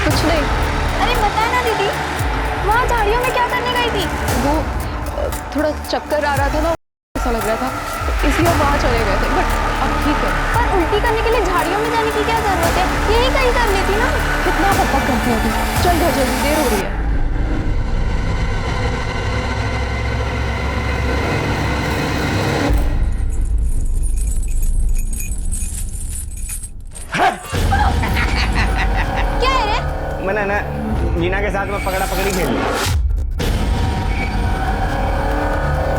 कुछ नहीं। अरे बता ना दीदी, वहाँ झाड़ियों में क्या करने गई थी? वो थोड़ा चक्कर आ रहा था ना, ऐसा लग रहा था, इसलिए वहाँ चले गए थे। बट अब ठीक है। पर उल्टी करने के लिए झाड़ियों में जाने की क्या जरूरत है? यही कहीं कर लेती ना। कितना बकबक करती है अभी। चल घर जल्दी, देर हो रही है। क्या है रे? मैंने ना मीना के साथ में पकड़ा पकड़ी खेल ली।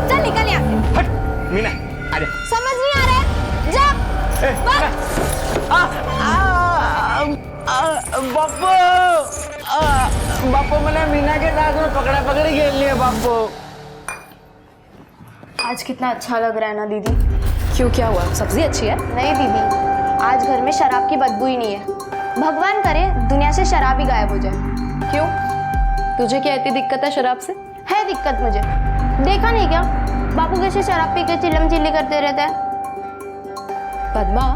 चल निकल यहाँ से। हट मीना, अरे समझ नहीं आ रहा है? जा। बापू, बापू मैंने मीना के साथ में पकड़ा पकड़ी खेल ली है बापू। आज कितना अच्छा लग रहा है ना दीदी। क्यों, क्या हुआ? सब्जी अच्छी है? नहीं दीदी, आज घर में शराब की बदबू ही नहीं है। भगवान करे दुनिया से शराब ही गायब हो जाए। क्यों, तुझे क्या इतनी दिक्कत है शराब से? है दिक्कत मुझे। देखा नहीं क्या, बापू कैसे शराब पी के चिल्लम चिल्ली करते रहता है। पद्मा,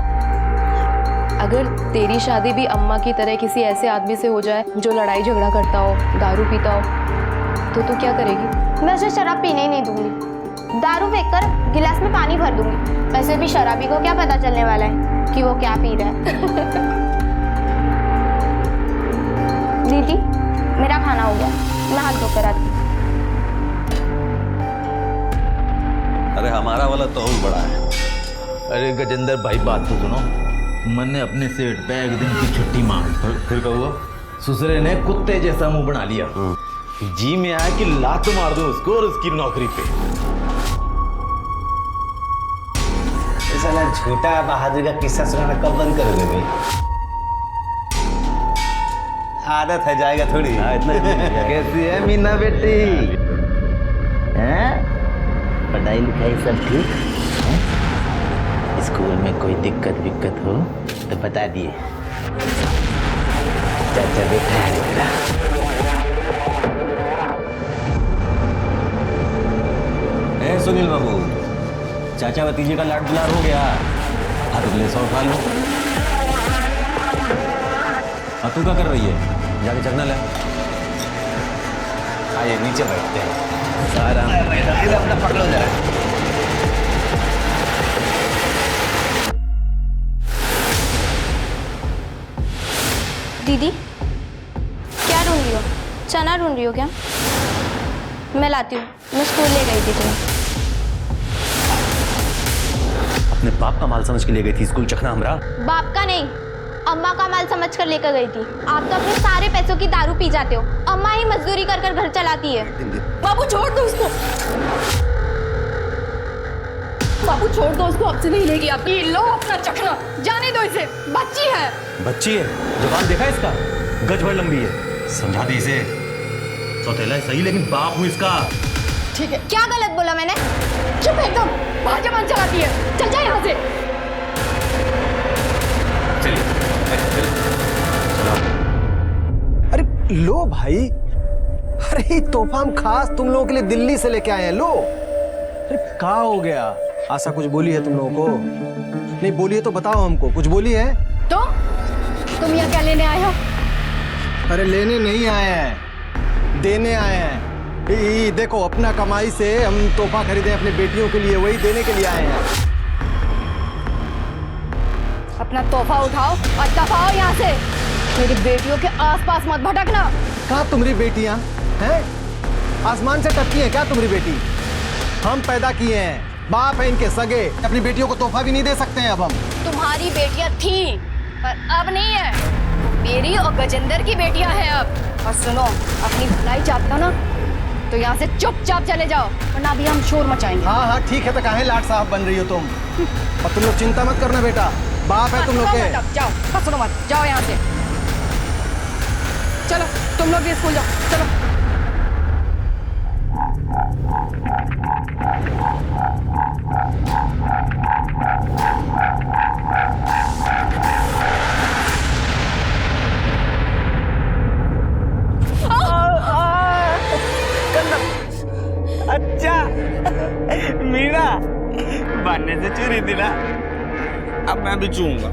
अगर तेरी शादी भी अम्मा की तरह किसी ऐसे आदमी से हो जाए जो लड़ाई झगड़ा करता हो, दारू पीता हो, तो तू क्या करेगी? मैं उसे शराब पीने ही नहीं दूंगी। दारू फेंककर गिलास में पानी भर दूंगी। वैसे भी शराबी को क्या पता चलने वाला है कि वो क्या पी रहा है। दीदी, मेरा खाना हो गया, मैं हाथ धोकर आती हूँ। अरे हमारा वाला तो और बड़ा है। अरे गजेंद्र भाई, बात तो सुनो। मैंने अपने सेठ पे एक दिन की छुट्टी मांगी, फिर क्या हुआ? ससुरे ने कुत्ते जैसा मुंह बना लिया। जी में आया कि लात मार दो उसको और उसकी नौकरी पे। साला झूठा बहादुर का किस्सा सुनाना कब बंद करोगे भाई? आदत है, जाएगा थोड़ी। कैसी है मीना बेटी? हैं? पढ़ाई लिखाई सब ठीक? स्कूल में कोई दिक्कत विक्कत हो तो बता दिए। चाचा बेटा है मेरा। ए सुनील बाबू, चाचा भतीजे का लाड दुलार हो गया। अगले 100 खा लो। तू क्या कर रही है? जाके चखना ले। आइए नीचे बैठते हैं। आराम अपना पकड़ो जरा। दीदी, क्या ढूंढ रही हो? चना ढूंढ रही हो क्या? मैं लाती हूँ। मैं स्कूल ले गई थी तुम्हें। अपने बाप का माल समझ के ले गई थी स्कूल चखना हमरा? बाप का नहीं, अम्मा का माल समझ कर लेकर गई थी। आप तो अपने सारे पैसों की दारू पी जाते हो। अम्मा ही मजदूरी कर कर घर चलाती है। बाबू छोड़ दो उसको। बाबू छोड़ दो उसको, आपसे नहीं लेगी आपकी। लो अपना चखना, जाने दो इसे, बच्ची है। बच्ची है? जबान देखा इसका? गज भर लंबी है। समझा दे इसे। सौतेला है सही, लेकिन बाप हूँ इसका। ठीक है। क्या गलत बोला मैंने? चुप एकदम, बाहर जबान चलाती है। चल जा यहाँ से। अरे लो भाई, अरे तोहफा हम खास तुम लोगों के लिए दिल्ली से लेके आए हैं। लो। अरे क्या हो गया? आशा कुछ बोली है तुम लोगों को? नहीं बोली है तो बताओ हमको, कुछ बोली है? तो तुम यहाँ क्या लेने आए हो? अरे लेने नहीं आए हैं, देने आए हैं। ये देखो, अपना कमाई से हम तोहफा खरीदे अपनी बेटियों के लिए, वही देने के लिए आए हैं। अपना तोहफा उठाओ और दफाओ यहाँ से। मेरी बेटियों के आसपास मत भटकना। कहाँ तुम्हारी बेटियां हैं? आसमान से टपकी है क्या तुम्हारी बेटी? हम पैदा किए हैं, बाप है इनके सगे। अपनी बेटियों को तोहफा भी नहीं दे सकते हैं अब हम। तुम्हारी बेटियां थी पर अब नहीं है। मेरी और गजेंद्र की बेटियां हैं अब। और सुनो, अपनी भलाई चाहते हो ना तो यहाँ से चुपचाप चले जाओ, वरना अभी हम शोर मचाएंगे। हाँ हाँ ठीक है, तो काहे लाट साहब बन रही हो तुम? और तुम लोग चिंता मत करना बेटा, बाप है तुम लोग के। जाओ, सुनो मत, जाओ यहाँ से। चलो तुम लोग भी स्कूल जाओ, चलो। अच्छा मीना, बनने से चुरी थी ना, अब मैं भी चूंगा।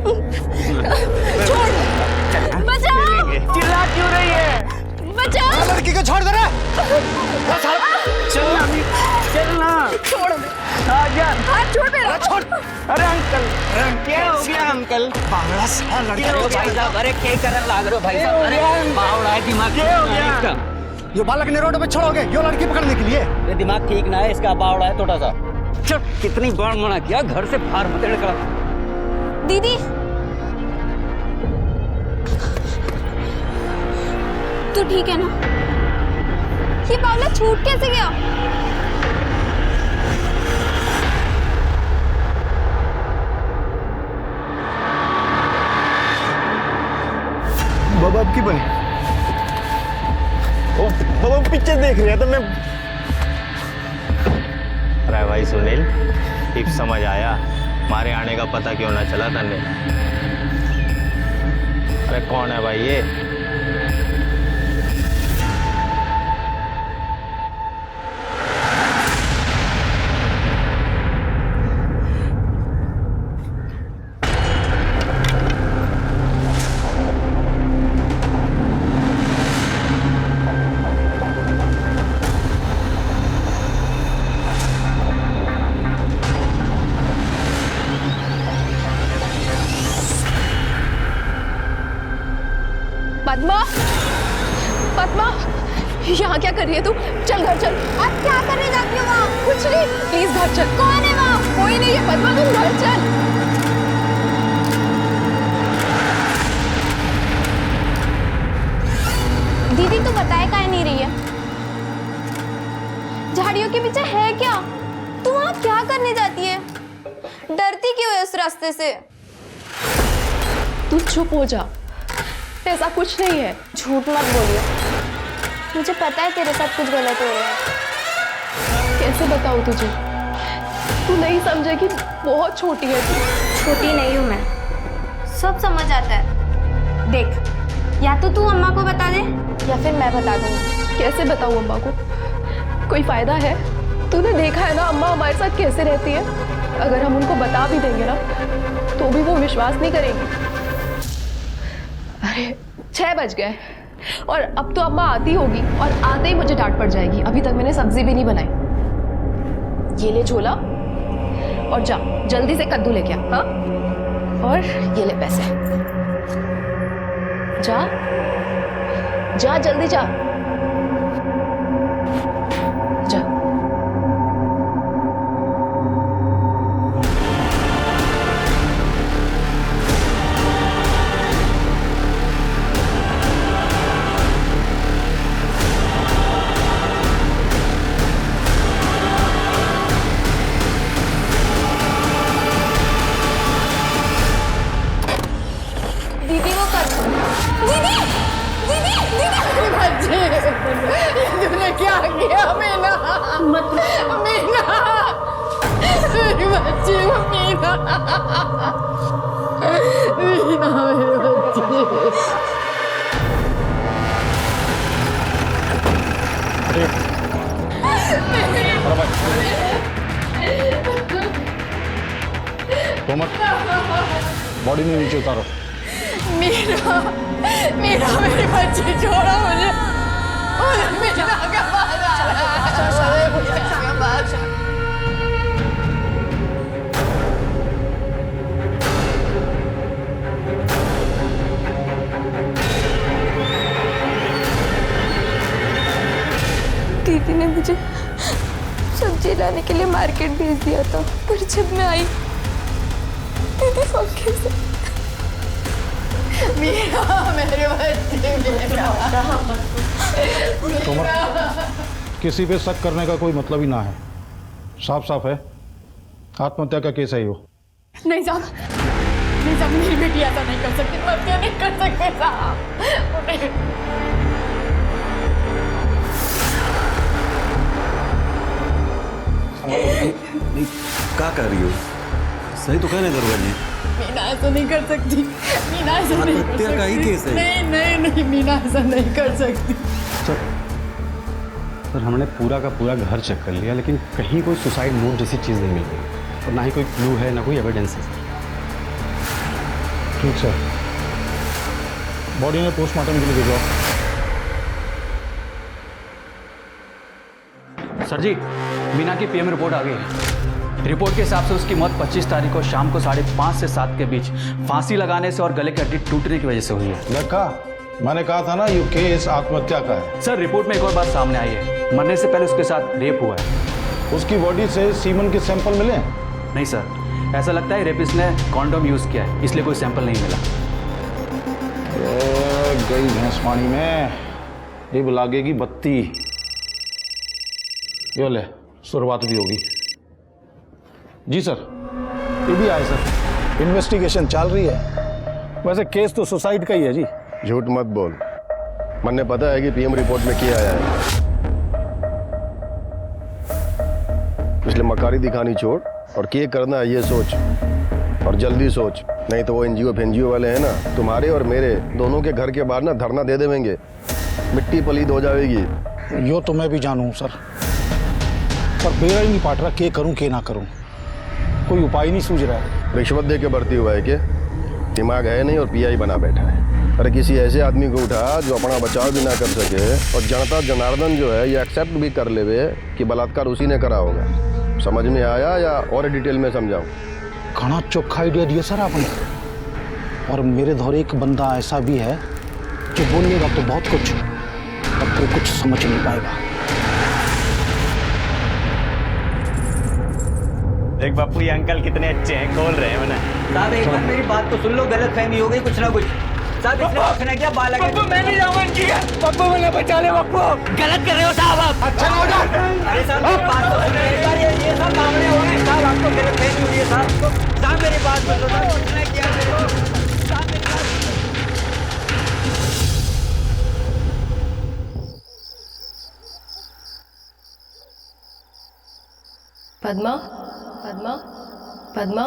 बचाओ! चिल्ला क्यों रही है? बचाओ। लड़की को छोड़ दे रे। चलना चलना। छोड़ दे। साजन हाथ छोड़ मेरा। छोड़। अरे अंकल क्या हो गया अंकल? बावड़ा सा लड़का हो भाई साहब। अरे क्या करने लाग रहे हो भाई साहब? अरे बावड़ा है दिमाग क्या हो गया? ये बालक ने रोड पे छोड़ोगे यो लड़की पकड़ने के लिए? ये दिमाग ठीक ना है, इसका बावड़ा है थोड़ा सा। चल कितनी बार मना किया घर से बाहर मत निकल। दीदी तू ठीक है ना? ये बावला छूट कैसे गया? बाबा की बहन। ओ बाबा पीछे देख रहे हैं तो मैं। अरे भाई सुनील, ठीक समझ आया, हमारे आने का पता क्यों ना चला तन्ने? अरे कौन है भाई ये? पद्मा, पद्मा, यहाँ क्या कर रही है तू? चल घर चल। आप क्या करने जाती हो वहाँ? कुछ नहीं, प्लीज घर चल। कौन है वहाँ? कोई नहीं है पद्मा, तुम घर चल। दीदी तू बताए काहे नहीं रही है? झाड़ियों के पीछे है क्या? तू वहाँ क्या करने जाती है? डरती क्यों है उस रास्ते से? तू चुप हो जा, ऐसा कुछ नहीं है। झूठ मत बोलियो, मुझे पता है तेरे साथ कुछ गलत हो रहा है। कैसे बताऊँ तुझे? तू नहीं समझेगी, बहुत छोटी है तू। छोटी नहीं हूँ मैं, सब समझ आता है। देख, या तो तू अम्मा को बता दे या फिर मैं बता दूंगी। कैसे बताऊँ अम्मा को? कोई फायदा है? तूने देखा है ना अम्मा हमारे साथ कैसे रहती है। अगर हम उनको बता भी देंगे ना तो भी वो विश्वास नहीं करेंगी। अरे 6 बज गए और अब तो अम्मा आती होगी और आते ही मुझे डांट पड़ जाएगी। अभी तक मैंने सब्जी भी नहीं बनाई। ये ले झोला और जा जल्दी से कद्दू लेके आ। हाँ, और ये ले पैसे। जा जा जल्दी जा जा। दीदी वो कर दीदी दीदी दीदी बच्चे तूने क्या किया मीना? मीना मेरी बच्ची मीना, मीना मेरी बच्ची। बॉडी में नीचे उतारो। मीना, मीना मेरी बच्ची छोड़ो मुझे। मीना का बाल आ रहा है। मीना का बाल। दीदी ने मुझे सब्जी लाने के लिए मार्केट भेज दिया था, पर जब मैं आई दीदी पंखे से। मीना मेरे बच्चे, किसी पे शक करने का कोई मतलब ही ना है। साफ साफ है आत्महत्या का केस है यो। नहीं साहब, नहीं साहब, मेरी बेटी ऐसा नहीं कर सकती, बच्चे नहीं कर सकते साहब। क्या कर रही हो? सही तो कहने दरोगा जी। मीना ऐसा नहीं कर सकती, मीना ऐसा नहीं कर आत्महत्या का ही सकती। केस है। नहीं नहीं नहीं, मीना ऐसा नहीं कर सकती। सर हमने पूरा का पूरा घर चेक कर लिया लेकिन कहीं कोई सुसाइड नोट जैसी चीज़ नहीं मिल रही और ना ही कोई क्लू है ना कोई एविडेंस है। ठीक सर, बॉडी में पोस्टमार्टम के लिए भिजवाओ। सर जी, मीना की पीएम रिपोर्ट आ गई है। रिपोर्ट के हिसाब से उसकी मौत 25 तारीख को शाम को 5:30 से 7 के बीच फांसी लगाने से और गले की हड्डी टूटने की वजह से हुई है। मैंने कहा था ना ये केस आत्महत्या का है। सर, रिपोर्ट में एक और बात सामने आई है, मरने से पहले उसके साथ रेप हुआ है। उसकी बॉडी से सीमन के सैंपल मिले? नहीं सर, ऐसा लगता है रेपिस्ट ने कॉन्डोम यूज किया है, इसलिए कोई सैंपल नहीं मिला। गई भैंस पानी में, अब लागेगी बत्ती। यो ले, शुरुआत भी होगी। जी सर, ये भी आए सर। इन्वेस्टिगेशन चल रही है। वैसे केस तो सुसाइड का ही है जी। झूठ मत बोल, मन्ने पता है कि पीएम रिपोर्ट में क्या आया है। इसलिए मकारी दिखानी छोड़ और क्या करना है ये सोच, और जल्दी सोच, नहीं तो वो एनजीओ फेनजीओ वाले हैं ना, तुम्हारे और मेरे दोनों के घर के बाहर ना धरना दे देंगे, मिट्टी पलीद हो जाएगी। यो तो मैं भी जानूँ सर, पर बेरा ही नहीं पाट रहा, क्या करूँ क्या ना करूँ, कोई उपाय नहीं सूझ रहा है। रिश्वत दे के भर्ती हुआ है क्या? दिमाग है नहीं और पीआई बना बैठा है। अरे किसी ऐसे आदमी को उठा जो अपना बचाव भी ना कर सके, और जनता जनार्दन जो है ये एक्सेप्ट भी कर लेवे कि बलात्कार उसी ने करा होगा। समझ में आया या और डिटेल में समझाऊं? घना चोखा आइडिया दिया सर आपने, और मेरे दौरे एक बंदा ऐसा भी है जो बोलेगा तो बहुत कुछ, और कोई कुछ समझ नहीं पाएगा। देख बापू, ये अंकल कितने अच्छे हैं, खोल रहे हैं मैंने। साहब एक बार मेरी बात तो सुन लो, गलत फहमी हो गई कुछ ना कुछ। साहब इसने पूछना क्या बाल लगे? पप्पू मैं नहीं जाऊंगा इनकी। पप्पू मैंने बचा ले। पप्पू गलत कर रहे हो साहब आप। अच्छा हो जा। अरे साहब मेरी बात तो सुन लो, ये सब मामले हो गए साहब, आपको गलत फहमी हुई है साहब। साहब मेरी बात सुन लो, साहब पूछना क्या मेरे को? साहब मेरी बात पद्मा, पद्मा, पद्मा,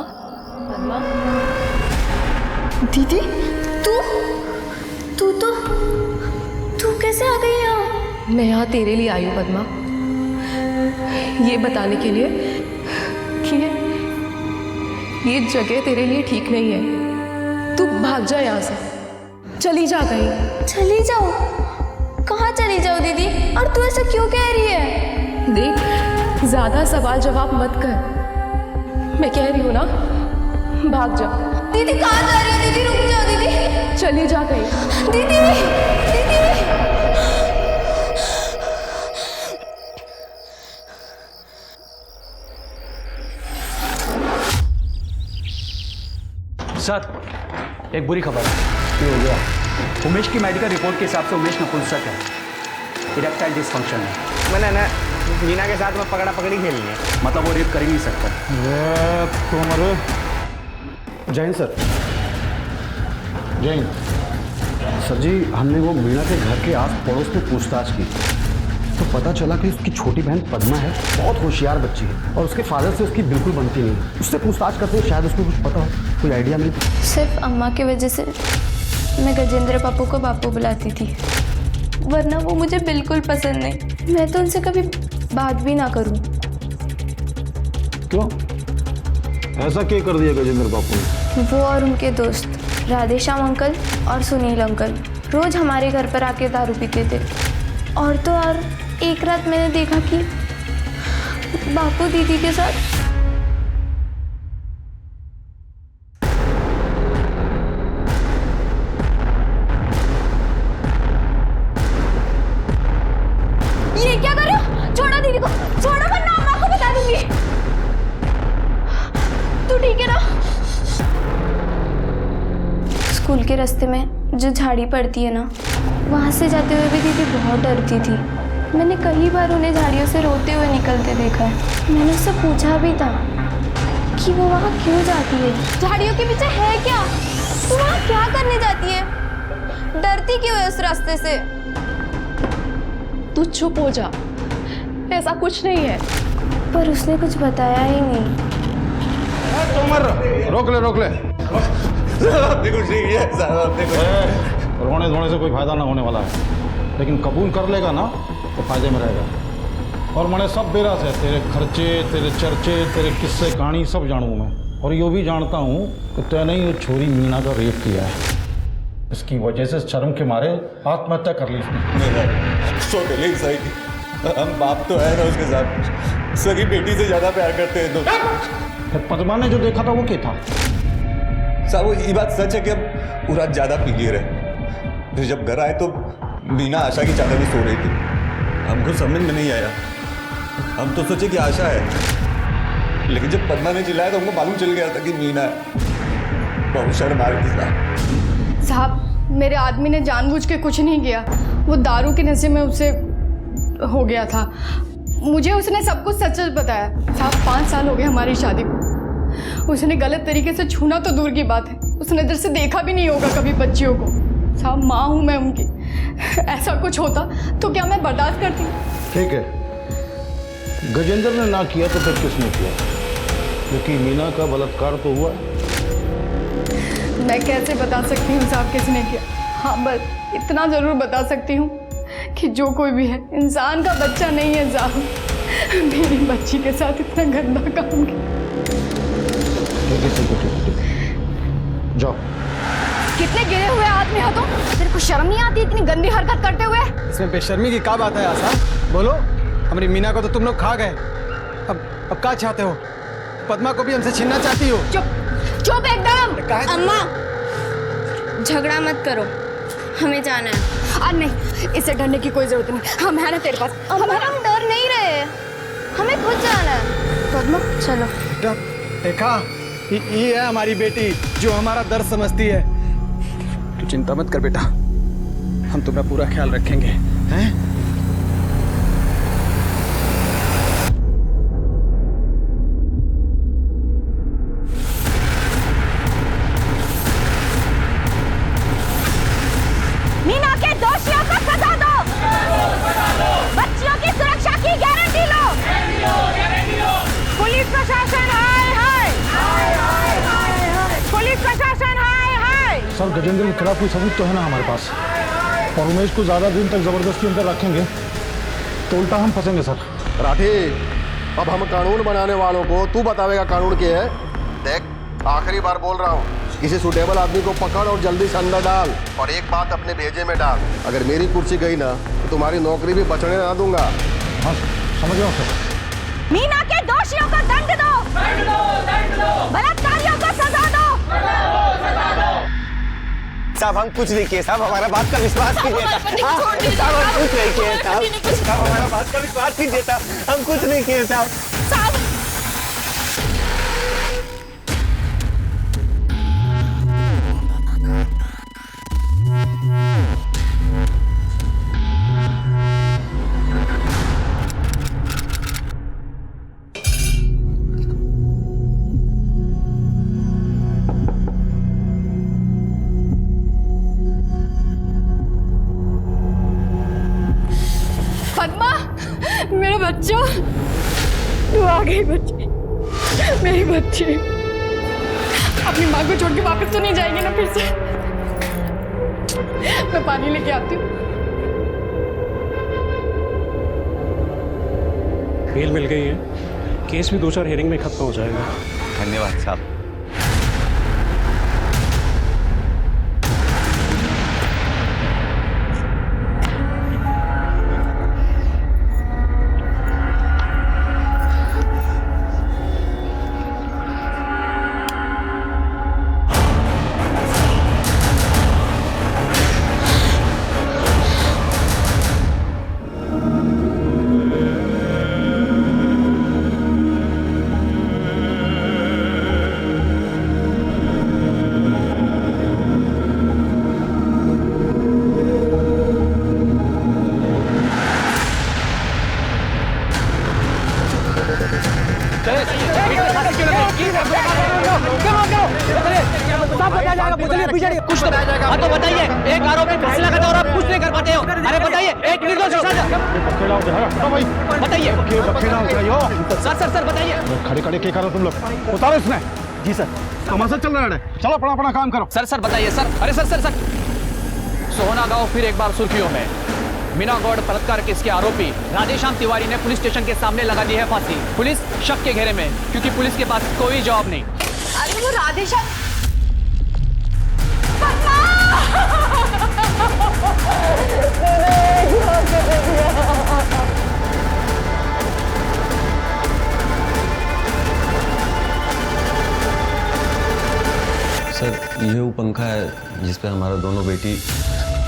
पद्मा। दीदी, तू कैसे आ गई यहाँ? मैं यहाँ तेरे लिए आई हूँ पद्मा, ये बताने के लिए कि ये जगह तेरे लिए ठीक नहीं है। तू भाग जा यहाँ से, चली जा कहीं। चली जाओ? कहाँ चली जाओ दीदी? और तू ऐसा क्यों कह रही है? देख, ज्यादा सवाल जवाब मत कर, मैं कह रही हूँ ना, भाग जा। दीदी कहाँ जा रही है? दीदी रुक जाओ दीदी, चली जा कहीं। दीदी, दीदी। सर, एक बुरी खबर है। क्या हो गया? उमेश की मेडिकल रिपोर्ट के हिसाब से उमेश नपुंसक है, इरेक्टाइल डिस्फंक्शन है। मैंने ना मीना के साथ में पकड़ा पकड़ी खेलनी है। मतलब वो रेप कर ही नहीं सकता। जैन सर, जैन सर जी, हमने वो मीना के घर के आस पड़ोस में पूछताछ की तो पता चला कि उसकी छोटी बहन पद्मा है, बहुत होशियार बच्ची है, और उसके फादर से उसकी बिल्कुल बनती नहीं। उससे पूछताछ करते हुए शायद उसको कुछ पता हो, कोई आइडिया मिले। सिर्फ अम्मा की वजह से मैं गजेंद्र पापू को बापू बुलाती थी, वरना वो मुझे बिल्कुल पसंद नहीं। मैं तो उनसे कभी बात भी ना करूं। क्यों? ऐसा क्या कर दिया गजेंद्र बापू ने? वो और उनके दोस्त राधेश्याम अंकल और सुनील अंकल रोज हमारे घर पर आके दारू पीते थे। और तो और एक रात मैंने देखा कि बापू दीदी के साथ ये क्या कर रहे हो? छोड़ो दीदी को, छोड़ो वरना अम्मा को बता दूंगी। तू ठीक है ना? स्कूल के रास्ते में जो झाड़ी पड़ती है ना, वहाँ से जाते हुए भी दीदी बहुत डरती थी। मैंने कई बार उन्हें झाड़ियों से रोते हुए निकलते देखा है। मैंने उससे पूछा भी था कि वो वहाँ क्यों जाती है, झाड़ियों के पीछे है क्या, तू वहाँ क्या करने जाती है, डरती क्यों है उस रास्ते से? तू चुप हो जा, ऐसा कुछ नहीं है। पर उसने कुछ बताया ही नहीं। रोक ले। रोने धोने से कोई फायदा ना होने वाला है, लेकिन कबूल कर लेगा ना तो फायदे में रहेगा। और मैंने सब बेरा से तेरे खर्चे, तेरे चर्चे, तेरे किस्से कहानी सब जानूँ मैं, और यो भी जानता हूँ कि तैने ही वो छोरी मीना का रेप किया है। इसकी वजह से शर्म के मारे आत्महत्या कर ली इसने। हम बाप तो है ना उसके साथ, सगी बेटी से ज्यादा प्यार करते हैं तो। फिर पद्मा ने जो देखा था वो क्या था? साहब वो ये बात सच है कि हम वो रात ज्यादा पी लिए रहे। फिर जब घर आए तो मीना आशा की चादर में सो रही थी। हमको समझ में नहीं आया, हम तो सोचे कि आशा है, लेकिन जब पद्मा ने चिल्लाया तो हमको मालूम चल गया था कि मीना है। बहुत शर्म आ रही थी साहब। मेरे आदमी ने जानबूझ के कुछ नहीं किया, वो दारू के नशे में उससे हो गया था। मुझे उसने सब कुछ सच सच बताया साहब। 5 साल हो गए हमारी शादी को। उसने गलत तरीके से छूना तो दूर की बात है, उसने इधर से देखा भी नहीं होगा कभी बच्चियों को। साहब माँ हूँ मैं उनकी, ऐसा कुछ होता तो क्या मैं बर्दाश्त करती? ठीक है, गजेंद्र ने ना किया तो फिर किसने किया? क्योंकि मीना का बलात्कार तो हुआ। मैं कैसे बता सकती हूँ साहब किसने किया? हाँ बस इतना ज़रूर बता सकती हूँ कि जो कोई भी है इंसान का बच्चा नहीं है साहब। मेरी बच्ची के साथ इतना गंदा काम किया। जाओ। कितने गिरे हुए आदमी हो तुम? तेरे को शर्म नहीं आती इतनी गंदी हरकत करते हुए? इसमें बेशर्मी की क्या बात है आशा? बोलो। हमारी मीना को तो तुम लोग खा गए, अब क्या चाहते हो? पद्मा को भी हमसे छीनना चाहती हो? चुप चुप एकदम। अम्मा झगड़ा मत करो, हमें जाना है। नहीं, इससे डरने की कोई जरूरत नहीं, हम है ना तेरे पास। हम डर नहीं रहे, हमें खुद जाना है। पद्मा चलो। देखा, ये है हमारी बेटी जो हमारा दर्द समझती है। तू चिंता मत कर बेटा, हम तुम्हारा पूरा ख्याल रखेंगे, हैं? मीना के दोषियों को सजा दो, बच्चियों की सुरक्षा की गारंटी लो। पुलिस प्रशासन हाय हाय, पुलिस प्रशासन हाय हाय। सर गजेंद्र के खिलाफ कोई सबूत तो है ना हमारे पास, और उमेश को ज्यादा दिन तक जबरदस्ती अंदर रखेंगे तो उल्टा हम फंसेंगे सर। राठी, अब हम कानून बनाने वालों को तू बतावेगा कानून क्या है। देख आखिरी बार बोल रहा हूँ, किसी सुटेबल आदमी को पकड़ और जल्दी से अंदर डाल, और एक बात अपने भेजे में डाल, अगर मेरी कुर्सी गई ना तो तुम्हारी नौकरी भी बचने ना दूंगा। हाँ समझ गया सर। मीना के दोषियों को दंड दो, बलात्कारियों को सजा दो। साहब हम कुछ नहीं किए साहब, हमारा बात का विश्वास कीजिए साहब, हम कुछ नहीं किए साहब, हमारा बात का विश्वास कीजिए साहब, हम कुछ नहीं किए साहब। पद्मा, मेरा बच्चा, तू आ गई बच्ची, मेरी बच्ची। अपनी माँ को छोड़ के वापस तो नहीं जाएगी ना फिर से? मैं पानी लेके आती हूँ। बेल मिल गई है, केस भी 2-4 हियरिंग में खत्म हो जाएगा। धन्यवाद साहब। कुछ तो बताइए, एक आरोपी फैसला करता और आप कुछ नहीं कर पाते हो। अरे बताइए, एक निर्दोष बताइए। सर बताइए। खड़े खड़े क्या करो तुम लोग? उतारो इसने। जी सर। तमाशा चल रहा है, चलो अपना अपना काम करो। सर बताइए सर। अरे सर सोहना गांव फिर एक बार सुर्खियों में। मीना गौड़ बलात्कार केस के आरोपी राधेश्याम तिवारी ने पुलिस स्टेशन के सामने लगा दी है फांसी। पुलिस शक के घेरे में, क्योंकि पुलिस के पास कोई जवाब नहीं। अरे वो राधेश्याम, जिस पे हमारा दोनों बेटी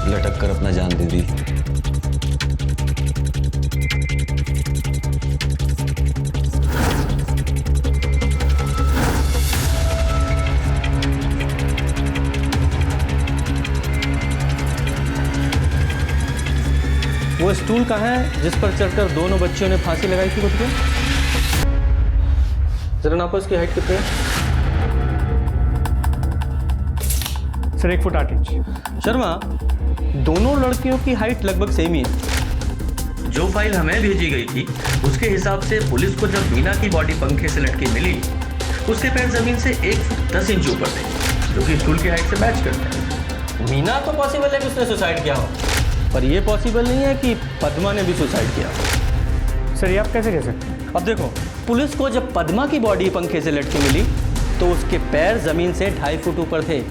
लटक कर अपना जान दे दी। वो स्टूल कहाँ है जिस पर चढ़कर दोनों बच्चियों ने फांसी लगाई थी खुद को? जरा नापो इसकी हाइट कितनी है? Sir 1 foot 8 inch. शर्मा, दोनों लड़कियों की हाइट लगभग सेम ही है। जो फाइल हमें भेजी गई थी उसके हिसाब से पुलिस को जब मीना की बॉडी पंखे से लटकी मिली, उसके पैर जमीन से 1 फुट 10 इंच ऊपर थे, जो कि स्टूल की हाइट से मैच करते हैं। मीना तो पॉसिबल है कि उसने सुसाइड किया हो, पर यह पॉसिबल नहीं है कि पद्मा ने भी सुसाइड किया। सर ये आप कैसे कह सकते हैं? अब देखो, पुलिस को जब पद्मा की बॉडी पंखे से लटकी मिली तो उसके पैर जमीन से 2.5 फुट ऊपर थे।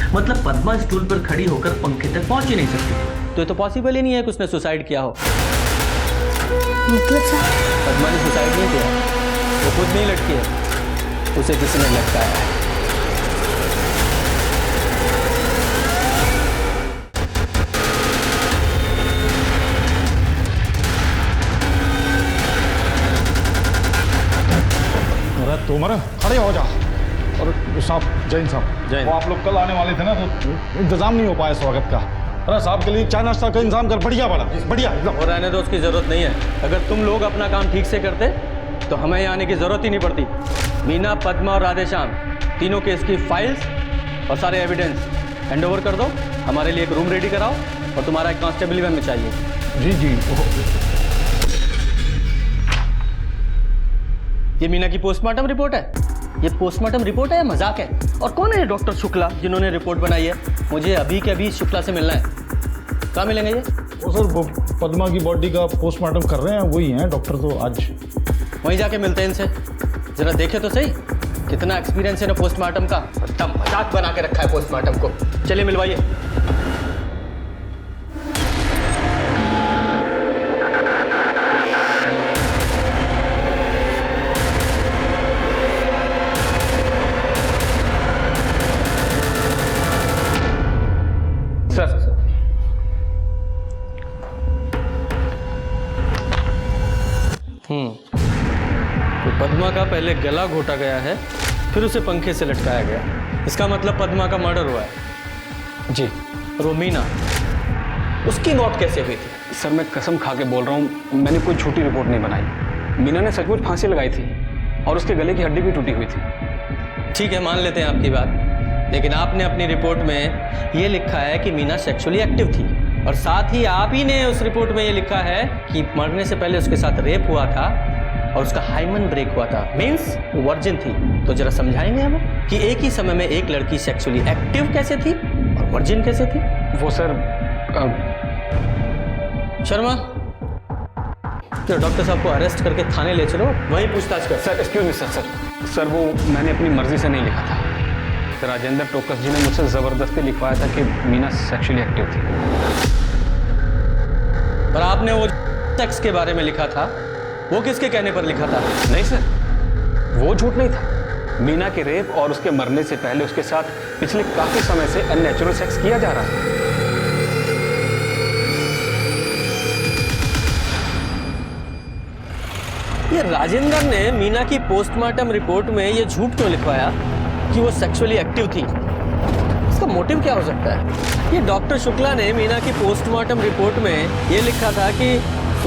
मतलब पद्मा स्टूल पर खड़ी होकर पंखे तक पहुंच ही नहीं सकती। तो ये तो पॉसिबल ही नहीं है कि उसने सुसाइड किया हो। मतलब सर पद्मा ने सुसाइड नहीं किया, वो खुद नहीं लटकी है, उसे किसी ने लटकाया है। तुम खड़े हो जा। और साहब, जैन साहब, वो आप लोग कल आने वाले थे ना, तो इंतजाम नहीं हो पाया स्वागत का। अरे साहब के लिए चाय नाश्ता का इंतजाम कर, बढ़िया बड़ा, बढ़िया एकदम। और रहने दो, उसकी जरूरत नहीं है। अगर तुम लोग अपना काम ठीक से करते तो हमें यहाँ आने की जरूरत ही नहीं पड़ती। मीना, पद्मा और राधेश्याम तीनों केस की फाइल्स और सारे एविडेंस हैंडओवर कर दो। हमारे लिए एक रूम रेडी कराओ और तुम्हारा एक कांस्टेबल भी हमें चाहिए। जी जी। ये मीना की पोस्टमार्टम रिपोर्ट है? ये पोस्टमार्टम रिपोर्ट है या मजाक है? और कौन है ये डॉक्टर शुक्ला जिन्होंने रिपोर्ट बनाई है? मुझे अभी के अभी शुक्ला से मिलना है। कहाँ मिलेंगे ये? वो सर, वो पद्मा की बॉडी का पोस्टमार्टम कर रहे हैं, वही हैं डॉक्टर। तो आज वहीं जाके मिलते हैं इनसे। जरा देखे तो सही कितना एक्सपीरियंस है ना पोस्टमार्टम का। एकदम मजाक बना के रखा है पोस्टमार्टम को। चलिए मिलवाइए। तो पद्मा का पहले गला घोटा गया है, फिर उसे पंखे से लटकाया गया। इसका मतलब पद्मा का मर्डर हुआ है। जी। और वो मीना, उसकी मौत कैसे हुई थी? सर मैं कसम खा के बोल रहा हूँ, मैंने कोई झूठी रिपोर्ट नहीं बनाई। मीना ने सचमुच फांसी लगाई थी और उसके गले की हड्डी भी टूटी हुई थी। ठीक है, मान लेते हैं आपकी बात, लेकिन आपने अपनी रिपोर्ट में ये लिखा है कि मीना सेक्सुअली एक्टिव थी, और साथ ही आप ही ने उस रिपोर्ट में ये लिखा है कि मरने से पहले उसके साथ रेप हुआ था और उसका हाइमन ब्रेक हुआ था, मीन्स वो वर्जिन थी। तो जरा समझाएंगे हमें कि एक ही समय में एक लड़की सेक्सुअली एक्टिव कैसे थी और वर्जिन कैसे थी? वो सर शर्मा, तो डॉक्टर साहब को अरेस्ट करके थाने ले चलो, वहीं पूछताछ कर। सर एक्सक्यूज मी सर वो मैंने अपनी मर्जी से नहीं लिखा था। राजेंद्र टोकस जी ने मुझसे जबरदस्ती लिखवाया था कि मीना सेक्सुअली एक्टिव थी। पर आपने वो सेक्स के बारे में लिखा था, वो किसके कहने पर लिखा था? नहीं सर, वो झूठ नहीं था। मीना के रेप और उसके मरने से पहले उसके साथ पिछले काफी समय से अननेचुरल सेक्स किया जा रहा है। ये राजेंद्र ने मीना की पोस्टमार्टम रिपोर्ट में ये झूठ क्यों लिखवाया कि वो सेक्सुअली एक्टिव थी? इसका मोटिव क्या हो सकता है? ये डॉक्टर शुक्ला ने मीना की पोस्टमार्टम रिपोर्ट में ये लिखा था कि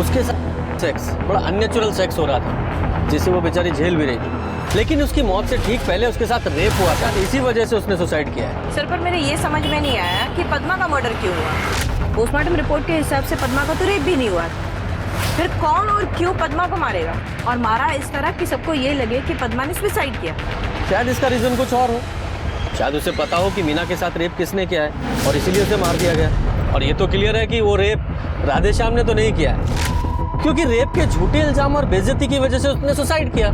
उसके साथ सेक्स, बड़ा अननेचुरल सेक्स हो रहा था, जिसे वो बेचारी झेल भी रही थी, लेकिन उसकी मौत से ठीक पहले उसके साथ रेप हुआ था, इसी वजह से उसने सुसाइड किया है। सर, पर मेरे ये समझ में नहीं आया कि पद्मा का मर्डर क्यों हुआ। पोस्टमार्टम रिपोर्ट के हिसाब से पद्मा का तो रेप भी नहीं हुआ, फिर कौन और क्यों पद्मा को मारेगा, और मारा इस तरह कि सबको ये लगे कि पद्मा ने सुसाइड किया। शायद इसका रीजन कुछ और हो, शायद उसे पता हो कि मीना के साथ रेप किसने किया है और इसीलिए उसे मार दिया गया। और ये तो क्लियर है कि वो रेप राधेश्याम ने तो नहीं किया है, क्योंकि रेप के झूठे इल्जाम और बेइज्जती की वजह से उसने सुसाइड किया।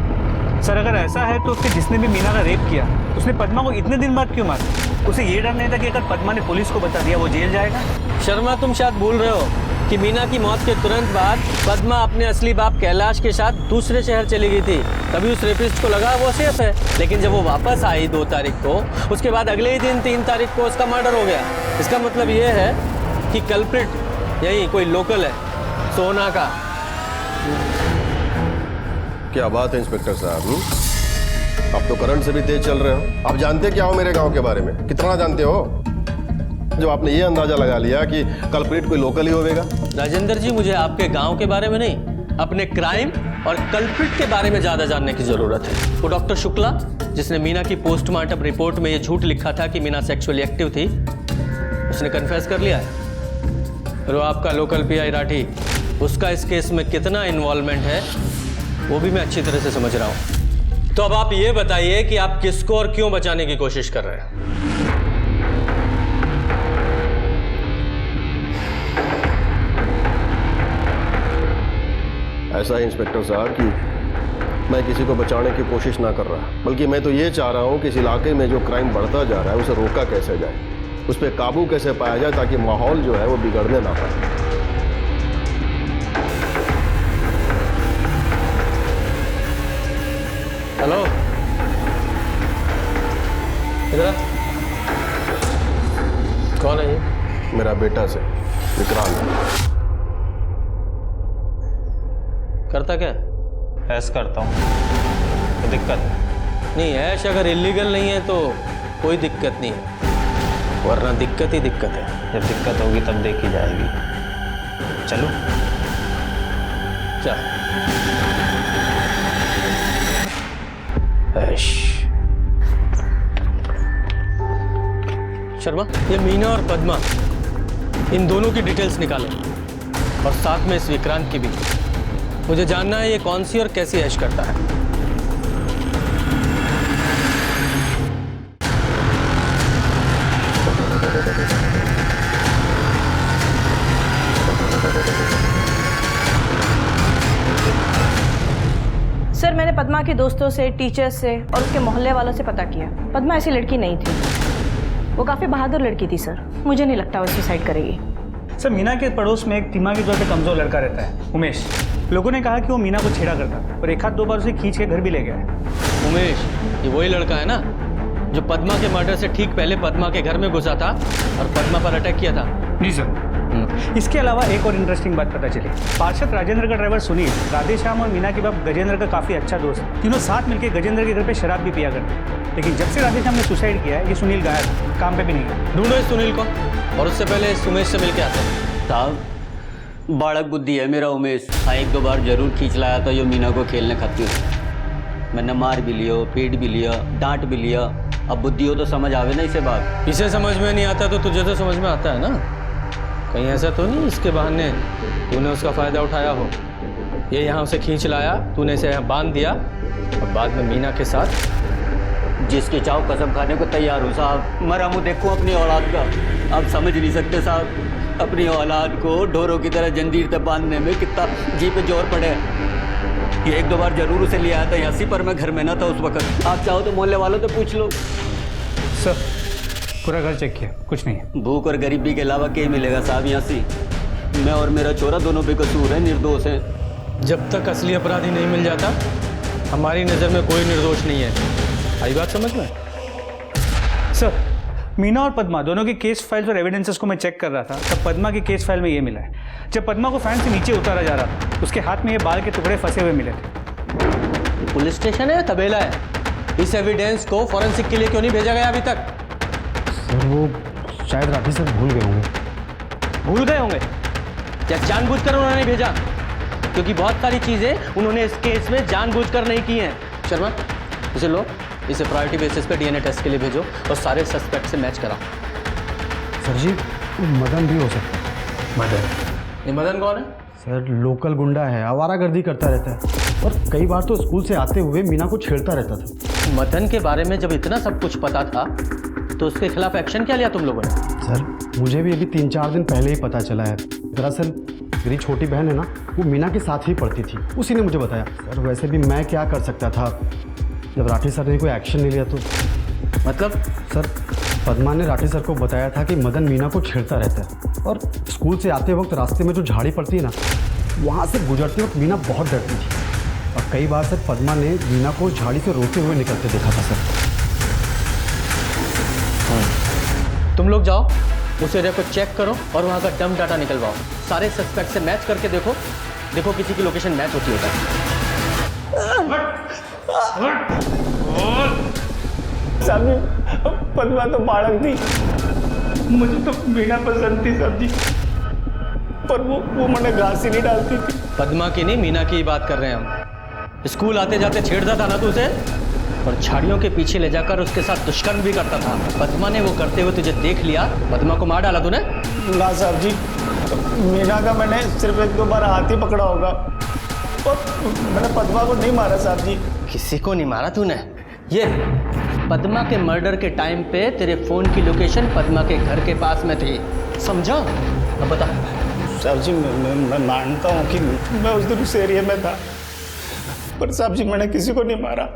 सर अगर ऐसा है तो उसके जिसने भी मीना का रेप किया उसने पद्मा को इतने दिन बाद क्यों मारा? उसे ये डर नहीं था कि अगर पद्मा ने पुलिस को बता दिया वो जेल जाएगा? शर्मा, तुम शायद भूल रहे हो, कि मीना की मौत के तुरंत बाद पद्मा अपने असली बाप कैलाश के साथ दूसरे शहर चली गई थी। तभी उस रेपिस्ट को लगा वो सेफ है, लेकिन जब वो वापस आई 2 तारीख को, उसके बाद अगले ही दिन 3 तारीख को उसका मर्डर हो गया। इसका मतलब ये है कि कल्प्रिट यही कोई लोकल है, सोना का। क्या बात है इंस्पेक्टर साहब, आप तो करंट से भी तेज चल रहे हो। आप जानते क्या हो मेरे गांव के बारे में? कितना जानते हो जो आपने ये अंदाजा लगा लिया कि कल्प्रिट कोई लोकल ही होगा? राजेंद्र जी, मुझे आपके गांव के बारे में नहीं, अपने क्राइम और कल्प्रिट के बारे में ज्यादा जानने की जरूरत है। वो डॉक्टर शुक्ला जिसने मीना की पोस्टमार्टम रिपोर्ट में ये झूठ लिखा था कि मीना सेक्सुअली एक्टिव थी, उसने कन्फेस कर लिया है। और वो आपका लोकल पीआई राठी, उसका इस केस में कितना इन्वॉल्वमेंट है वो भी मैं अच्छी तरह से समझ रहा हूं। तो अब आप ये बताइए कि आप किसको और क्यों बचाने की कोशिश कर रहे हैं? ऐसा है इंस्पेक्टर साहब कि मैं किसी को बचाने की कोशिश ना कर रहा, बल्कि मैं तो ये चाह रहा हूँ कि इस इलाके में जो क्राइम बढ़ता जा रहा है उसे रोका कैसे जाए, उस पर काबू कैसे पाया जाए ताकि माहौल जो है वो बिगड़ने ना पाए। हेलो, इधर कौन है ये? मेरा बेटा से विक्रांत। करता क्या? ऐश करता हूँ, तो दिक्कत है? नहीं, ऐश अगर इलीगल नहीं है तो कोई दिक्कत नहीं है, वरना दिक्कत ही दिक्कत है। जब दिक्कत होगी तब देखी जाएगी। चलो चल। ऐश शर्मा, ये मीना और पद्मा, इन दोनों की डिटेल्स निकालो और साथ में इस विक्रांत की भी। मुझे जानना है ये कौन सी और कैसी ऐश करता है। सर, मैंने पद्मा के दोस्तों से, टीचर्स से और उसके मोहल्ले वालों से पता किया। पद्मा ऐसी लड़की नहीं थी, वो काफ़ी बहादुर लड़की थी सर। मुझे नहीं लगता वो सुसाइड करेगी। सर, मीना के पड़ोस में एक दिमागी तौर पे कमजोर लड़का रहता है, उमेश। लोगों ने कहा कि वो मीना को छेड़ा करता और 1 आध 2 बार उसे खींच के घर भी ले गया है। उमेश, ये वही लड़का है ना जो पद्मा के मर्डर से ठीक पहले पद्मा के घर में घुसा था और पद्मा पर अटैक किया था? जी सर। इसके अलावा एक और इंटरेस्टिंग बात पता चली। पार्षद राजेंद्र का ड्राइवर सुनील, राधेश्याम और मीना के बाप गजेंद्र का काफ़ी अच्छा दोस्त। तीनों साथ मिलकर गजेंद्र के घर पे शराब भी पिया करते। लेकिन जब से राधेश्याम ने सुसाइड किया है, ये सुनील गायब, काम पे भी नहीं है। ढूंढो इस सुनील को, और उससे पहले इस उमेश से मिलकर आते हैं। साहब, बालक बुद्धि है मेरा उमेश। हाँ, 1-2 बार जरूर खींच लाया था ये मीना को खेलने खातिर। मैंने मार भी लियो, पीट भी लिया, डांट भी लिया। अब बुद्धि हो तो समझ आवे ना इसे बात। इसे समझ में नहीं आता तो तुझे तो समझ में आता है ना? कहीं ऐसा तो नहीं इसके बहाने तूने उसका फ़ायदा उठाया हो? ये यहाँ उसे खींच लाया, तूने इसे यहाँ बांध दिया और बाद में मीना के साथ जिसके चाव कसम खाने को तैयार हूँ साहब। मरा मुँह देखूँ अपनी औलाद का, आप समझ नहीं सकते साहब। अपनी औलाद को ढोरों की तरह जंजीर तक बांधने में कितना जी पे जोर पड़े। ये 1-2 बार जरूर उसे ले आया था यासी, पर मैं घर में ना था उस वक्त। आप चाहो तो मोहल्ले वालों से पूछ लो। सर, पूरा घर चेक किया, कुछ नहीं है। भूख और गरीबी के अलावा क्या मिलेगा साहब यहाँ से? मैं और मेरा छोरा दोनों बेकसूर है, निर्दोष है। जब तक असली अपराधी नहीं मिल जाता, हमारी नज़र में कोई निर्दोष नहीं है। आई बात समझ में? सर, मीना और पद्मा दोनों की केस फाइल्स और एविडेंसेस को मैं चेक कर रहा था, तब पद्मा की केस फाइल में ये मिला है। जब पद्मा को फैन से नीचे उतारा जा रहा था, उसके हाथ में ये बाल के टुकड़े फंसे हुए मिले थे। पुलिस स्टेशन है, तबेला है? इस एविडेंस को फॉरेंसिक के लिए क्यों नहीं भेजा गया अभी तक? सर, वो शायद राठी सर भूल गए होंगे। भूल गए होंगे या जानबूझकर उन्होंने भेजा? क्योंकि बहुत सारी चीज़ें उन्होंने इस केस में जानबूझकर नहीं की हैं। शर्मा, इसे लो, इसे प्रायोरिटी बेसिस पे डीएनए टेस्ट के लिए भेजो और सारे सस्पेक्ट से मैच कराओ। सर जी, मदन भी हो सकता है। मदन? ये मदन कौन है? सर, लोकल गुंडा है, आवारागर्दी करता रहता है और कई बार तो स्कूल से आते हुए मीना को छेड़ता रहता था। मदन के बारे में जब इतना सब कुछ पता था तो उसके खिलाफ एक्शन क्या लिया तुम लोगों ने? सर, मुझे भी अभी 3-4 दिन पहले ही पता चला है। दरअसल मेरी छोटी बहन है ना, वो मीना के साथ ही पढ़ती थी, उसी ने मुझे बताया। सर, वैसे भी मैं क्या कर सकता था, जब राठी सर ने कोई एक्शन नहीं लिया तो। मतलब? सर, पद्मा ने राठी सर को बताया था कि मदन मीना को छेड़ता रहता है, और स्कूल से आते वक्त रास्ते में जो झाड़ी पड़ती है ना, वहाँ से गुजरते वक्त मीना बहुत डरती थी, और कई बार सर पद्मा ने मीना को झाड़ी से रोते हुए निकलते देखा था सर। तुम लोग जाओ, उस एरिया को चेक करो और वहाँ का डम डाटा निकलवाओ। सारे सस्पेक्ट से मैच करके देखो किसी की लोकेशन मैच होती होता है। पद्मा तो बालक थी, मुझे तो मीना पसंद थी साहब जी, पर वो मैंने घास ही नहीं डालती थी। पद्मा की नहीं, मीना की ही बात कर रहे हैं हम। स्कूल आते जाते छेड़ता था ना तू उसे, और झाड़ियों के पीछे ले जाकर उसके साथ दुष्कर्म भी करता था। पद्मा ने वो करते हुए तुझे देख लिया, पद्मा को मार डाला तूने? ना साहब जी, मीना का मैंने सिर्फ 1-2 बार हाथ ही पकड़ा होगा, और मैंने पद्मा को नहीं मारा साहब जी। किसी को नहीं मारा तूने? ये पद्मा के मर्डर के टाइम पे तेरे फोन की लोकेशन पद्मा के घर के पास में थी, समझा? अब बता। साहब जी मैं मानता हूँ कि मैं उस दिन उस एरिया में था, पर साहब जी मैंने किसी को नहीं मारा।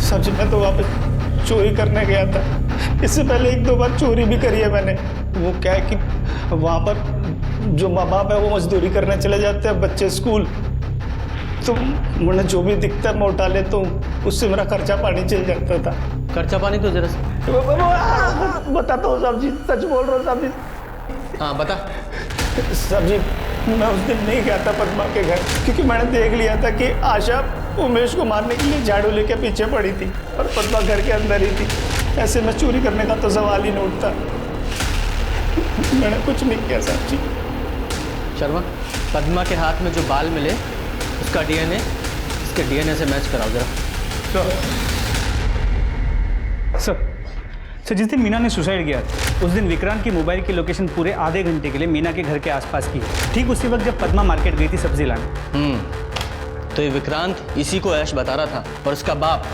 साहब जी मैं तो वहाँ पे चोरी करने गया था, इससे पहले 1-2 बार चोरी भी करी है मैंने। वो क्या है कि वहाँ पर जो माँ बाप है वो मजदूरी करने चले जाते हैं, बच्चे स्कूल, तो मैंने जो भी दिखता है मैं उठा लेता हूँ, उससे मेरा खर्चा पानी चल जाता था। खर्चा पानी तो जरा बताता हूँ साहब जी, सच बोल रहा हूँ साहब जी। हाँ बता। साहब जी मैं उस दिन नहीं गया था पद्मा के घर, क्योंकि मैंने देख लिया था कि आशा उमेश को मारने के लिए झाड़ू लेके पीछे पड़ी थी, और पद्मा घर के अंदर ही थी। ऐसे में चोरी करने का तो सवाल ही नहीं उठता। मैंने कुछ नहीं किया साहब जी। शर्मा, पद्मा के हाथ में जो बाल मिले उसका डीएनए इसके डीएनए से मैच कराओ जरा। सर जिस दिन मीना ने सुसाइड किया उस दिन विक्रांत की मोबाइल की लोकेशन पूरे आधे घंटे के लिए मीना के घर के आसपास की है, ठीक उसी वक्त जब पद्मा मार्केट गई थी सब्जी लाने। तो ये विक्रांत इसी को ऐश बता रहा था, और उसका बाप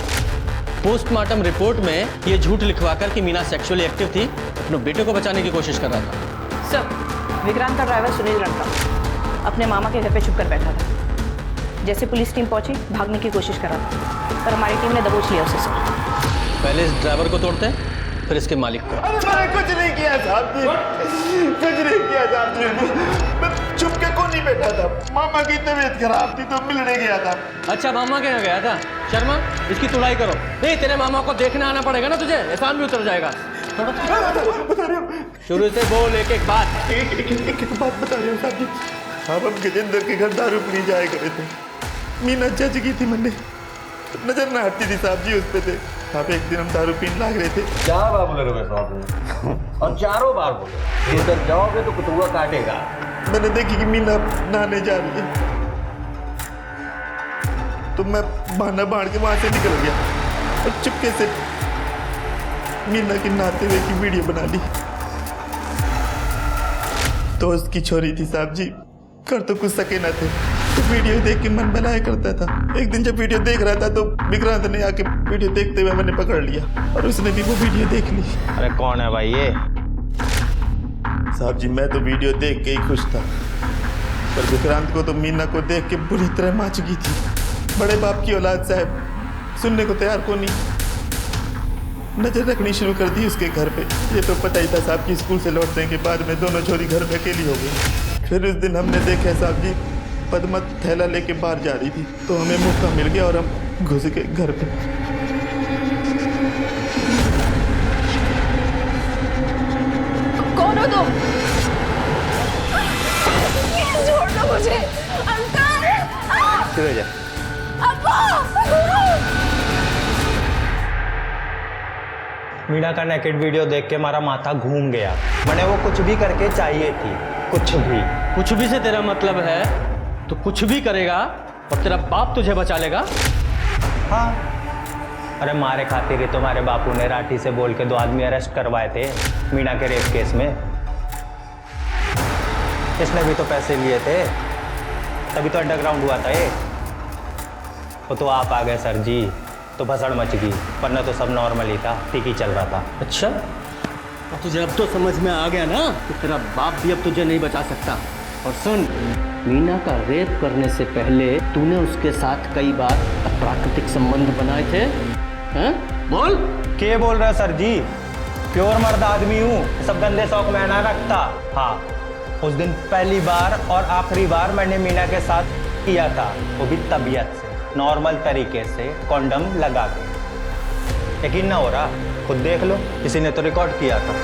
पोस्टमार्टम रिपोर्ट में ये झूठ लिखवाकर कि मीना सेक्सुअली एक्टिव थी अपने बेटे को बचाने की कोशिश कर रहा था। सर विक्रांत का ड्राइवर सुनील लड़का अपने मामा के घर पे छुप कर बैठा था। जैसे पुलिस टीम पहुंची भागने की कोशिश कर रहा था, पर हमारी टीम ने दबोच लिया उसे। सर पहले इस ड्राइवर को तोड़ते हैं, फिर इसके मालिक को। मैंने कुछ नहीं किया साहब जी, कुछ नहीं किया साहब जी। मैं छुप के को नहीं बैठा था, मामा की तबीयत खराब थी तो मिलने गया था। अच्छा मामा के यहाँ गया था? शर्मा इसकी तुड़ाई करो। नहीं तेरे मामा को देखने आना पड़ेगा ना तुझे, एहसान भी उतर जाएगा। शुरू से बोल एक एक बात। एक बात बता रहे हो साहब जी, हम गजेंद्र के घर दारू पीने जाया करे थे, मीना जज की थी, मैंने नजर ना हटती थी साहब जी उस पे थे। आप एक दिन हम दारू पीने लाग रहे थे। क्या बात बोले रहे साहब, और चारों बार बोले इधर जाओगे तो कुतुआ काटेगा। मैंने देखी कि मीना नहाने जा रही है, तो मैं बहाना बांध के वहां से निकल गया और चुपके से मीना की नहाते हुए की वीडियो बना ली। तो उसकी छोरी थी साहब जी, कर तो कुछ सके ना थे, तो वीडियो देख के मन बनाया करता था। एक दिन जब वीडियो देख रहा था तो विक्रांत ने आके वीडियो देखते हुए मैंने पकड़ लिया, और उसने भी वो वीडियो देख ली। अरे कौन है भाई ये? साहब जी मैं तो वीडियो देख के ही खुश था, पर विक्रांत को तो मीना को देख के बुरी तरह मार चुकी थी। बड़े बाप की औलाद साहब, सुनने को तैयार को नहीं, नजर रखनी शुरू कर दी उसके घर पे। ये तो पता ही था साहब की स्कूल से लौटने के बाद में दोनों छोरी घर पे अकेली हो गई। फिर उस दिन हमने देखा साहब जी पद्मा थैला लेके बाहर जा रही थी, तो हमें मौका मिल गया और हम घुस गए घर पे। कौन हो तुम? छोड़ दो मुझे अंकल। चलो जा। मीना का नेकेड वीडियो देख के हमारा माथा घूम गया। मैंने वो कुछ भी करके चाहिए थी, कुछ भी। कुछ भी से तेरा मतलब है तो कुछ भी करेगा और तेरा बाप तुझे बचा लेगा? हाँ, अरे मारे खातिर ही तुम्हारे बापू ने राठी से बोल के 2 आदमी अरेस्ट करवाए थे मीना के रेप केस में। इसने भी तो पैसे लिए थे, तभी तो अंडरग्राउंड हुआ था ये। तो आप आ गए सर जी, तो भसड़ मच गई, वरना तो सब नॉर्मल ही था, ठीक ही चल रहा था। अच्छा, और तुझे अब तो समझ में आ गया ना कि तेरा बाप भी अब तुझे नहीं बचा सकता। और सुन, मीना का रेप करने से पहले तूने उसके साथ कई बार अप्राकृतिक संबंध बनाए थे, हैं? बोल। क्या बोल रहा है सर जी? प्योर मर्द आदमी हूँ, सब गंदे शौक में ना रखता। हाँ, उस दिन पहली बार और आखिरी बार मैंने मीना के साथ किया था, वो भी तबीयत से, नॉर्मल तरीके से, कॉन्डम लगा के। यकीन ना हो रहा, खुद देख लो, किसी ने तो रिकॉर्ड किया था।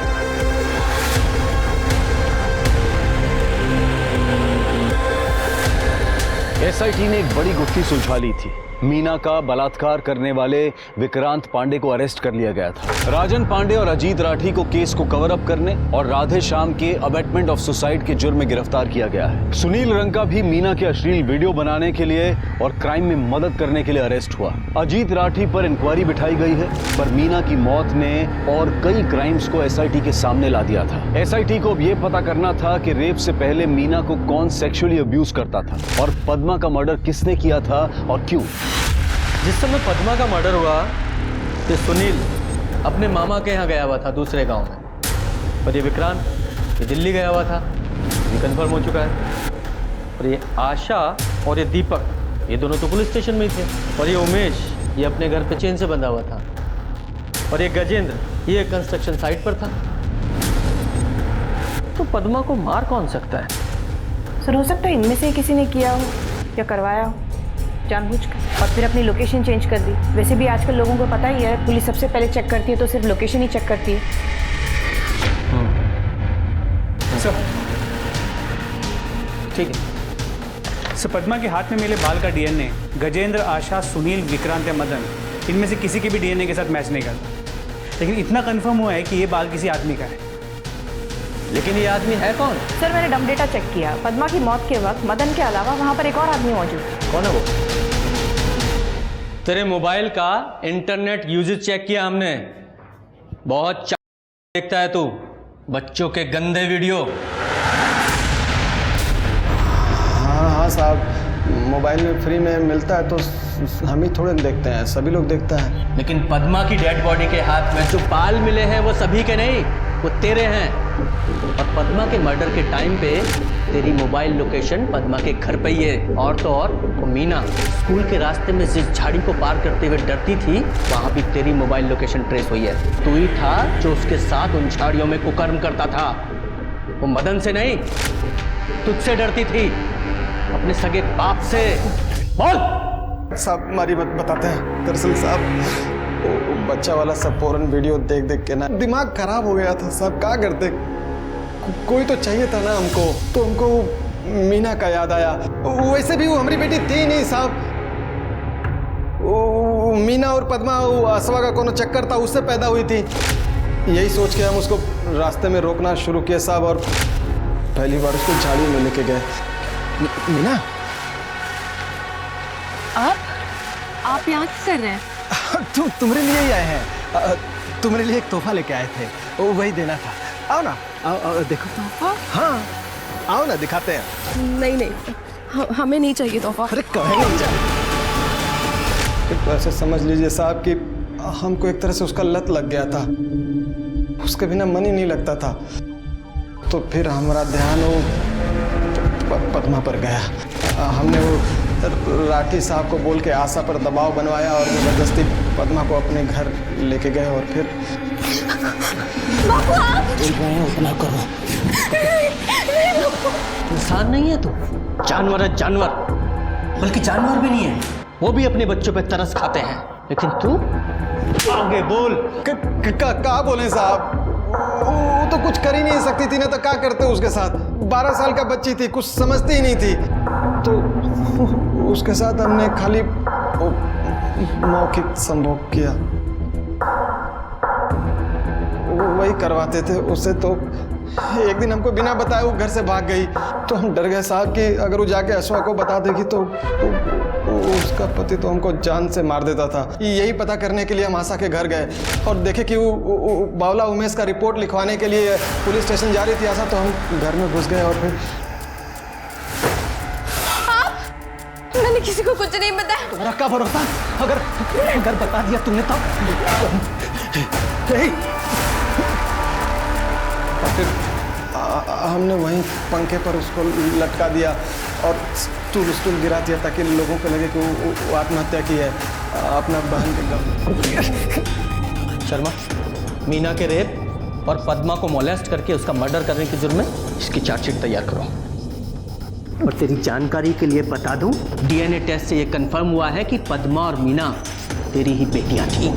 एसआईटी ने एक बड़ी गुत्थी सुलझा ली थी। मीना का बलात्कार करने वाले विक्रांत पांडे को अरेस्ट कर लिया गया था। राजन पांडे और अजीत राठी को केस को कवर अप करने और राधे श्याम के अबेटमेंट ऑफ सुसाइड के जुर्म में गिरफ्तार किया गया है। सुनील रंका भी मीना के अश्लील वीडियो बनाने के लिए और क्राइम में मदद करने के लिए अरेस्ट हुआ। अजीत राठी पर इंक्वायरी बिठाई गई है, पर मीना की मौत ने और कई क्राइम्स को एसआईटी के सामने ला दिया था। एसआईटी को अब यह पता करना था कि रेप से पहले मीना को कौन सेक्सुअली अब्यूज करता था और पद्मा का मर्डर किसने किया था और क्यों। जिस समय पद्मा का मर्डर हुआ तो सुनील अपने मामा के यहाँ गया हुआ था दूसरे गांव में, और ये विक्रांत ये दिल्ली गया हुआ था, ये कंफर्म हो चुका है। और ये आशा और ये दीपक ये दोनों तो पुलिस स्टेशन में ही थे, और ये उमेश ये अपने घर पे चेन से बंधा हुआ था, और ये गजेंद्र ये कंस्ट्रक्शन साइट पर था। तो पद्मा को मार कौन सकता है? सर हो सकता है इनमें से किसी ने किया हो या करवाया हो जानबूझकर, और फिर अपनी लोकेशन चेंज कर दी। वैसे भी आजकल लोगों को पता ही है, पुलिस सबसे पहले चेक करती है तो सिर्फ लोकेशन ही चेक करती है। सर ठीक है सर, पद्मा के हाथ में मिले बाल का डीएनए गजेंद्र, आशा, सुनील, विक्रांत या मदन इनमें से किसी के भी डीएनए के साथ मैच नहीं करता, लेकिन इतना कंफर्म हुआ है कि ये बाल किसी आदमी का है। लेकिन ये आदमी है कौन? सर मैंने डम डेटा चेक किया, पद्मा की मौत के वक्त मदन के अलावा वहाँ पर एक और आदमी मौजूद है। कौन है वो? तेरे मोबाइल का इंटरनेट यूजेज चेक किया हमने, बहुत देखता है तू बच्चों के गंदे वीडियो। हाँ साहब, मोबाइल में फ्री में मिलता है तो हम ही थोड़े देखते हैं, सभी लोग देखते हैं। लेकिन पद्मा की डेड बॉडी के हाथ में जो बाल मिले हैं वो सभी के नहीं, वो तेरे हैं। और पद्मा के मर्डर के टाइम पे तेरी मोबाइल लोकेशन पद्मा के घर पे ही है। और तो और वो मीना स्कूल के रास्ते में जिस झाड़ी को पार करते हुए डरती थी, वहां भी तेरी मोबाइल लोकेशन ट्रेस हुई है। तू ही था जो उसके साथ उन झाड़ियों में कुकर्म करता था। वो मदन से नहीं, तुझसे डरती थी, अपने सगे बाप से। बोल साहब, हमारी बात बताते हैं। दरअसल साहब वो बच्चा वाला सब फोरन वीडियो देख देख के ना दिमाग खराब हो गया था साहब। क्या करते, कोई तो चाहिए था ना हमको, तो हमको मीना का याद आया। वैसे भी वो हमारी बेटी थी नहीं साहब, मीना और पद्मा असवा का कोनो चक्कर था, उससे पैदा हुई थी। यही सोच के हम उसको रास्ते में रोकना शुरू किया साहब, और पहली बार उसको झाड़ी में लेके गए। मीना, आप यहाँ क्या कर रहे हैं? तुम्हारे लिए ही आए हैं, तुम्हारे लिए एक तोहफा लेके आए थे, वो वही देना था। आओ ना, आओ देखो। तोहफा? हाँ आओ ना, दिखाते हैं। नहीं हमें नहीं चाहिए तोहफा। अरे कहे नहीं चाहिए, तो ऐसे समझ लीजिए साहब कि हमको एक तरह से उसका लत लग गया था, उसके बिना मन ही नहीं लगता था। तो फिर हमारा ध्यान वो पद्मा पर गया। हमने वो राठी साहब को बोल के आशा पर दबाव बनवाया और जबरदस्ती पद्मा को अपने घर लेके गए, और फिर उतना करो। इंसान नहीं है तू, जानवर है, जानवर। बल्कि जानवर भी नहीं है, वो भी अपने बच्चों पे तरस खाते हैं, लेकिन तू आगे बोल। क्या बोले साहब, वो तो कुछ कर ही नहीं सकती थी ना, तो क्या करते उसके साथ। 12 साल का बच्ची थी, कुछ समझती ही नहीं थी, तो उसके साथ हमने खाली मौखिक संभोग किया, वही करवाते थे उससे। तो एक दिन हमको बिना बताए वो घर से भाग गई, तो हम डर गए साहब कि अगर वो जाके अश्वा को बता देगी तो उसका पति तो हमको जान से मार देता था। यही पता करने के लिए हम आशा के घर गए और देखे कि वो बावला उमेश का रिपोर्ट लिखवाने के लिए पुलिस स्टेशन जा रही थी आशा। तो हम घर में घुस गए और फिर मैंने किसी को कुछ नहीं बताया। तुम्हारा क्या भरोसा, अगर बता दिया तुमने तो। फिर हमने वहीं पंखे पर उसको लटका दिया और स्टूल गिरा दिया ताकि लोगों को लगे कि वो आत्महत्या की है अपना बहन के गम। शर्मा, मीना के रेप और पद्मा को मोलेस्ट करके उसका मर्डर करने के जुर्म में इसकी चार्जशीट तैयार करो। और तेरी जानकारी के लिए बता दूं, डीएनए टेस्ट से ये कंफर्म हुआ है कि पद्मा और मीना तेरी ही बेटियां थी।